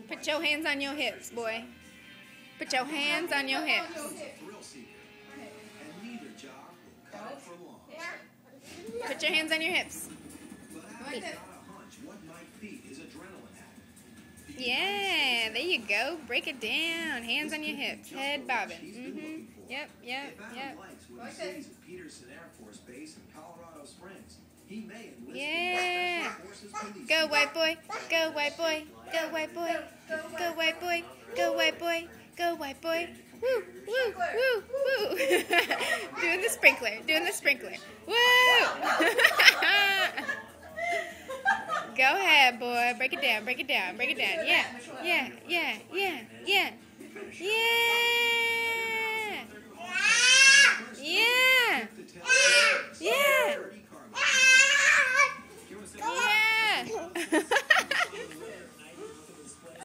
Put your hands on your hips, boy. Put your hands on your hips. Put your hands on your hips. Yeah, there you go. Break it down. Hands on your hips. Head bobbing. Yep. Yeah. Go white boy. Go white boy. Go white boy. Go white boy. Go white boy. Go white boy. Woo, woo, woo, woo. Doing the sprinkler. Doing the sprinkler. Woo. Go ahead, boy. Break it down. Break it down. Break it down. Yeah. Yeah.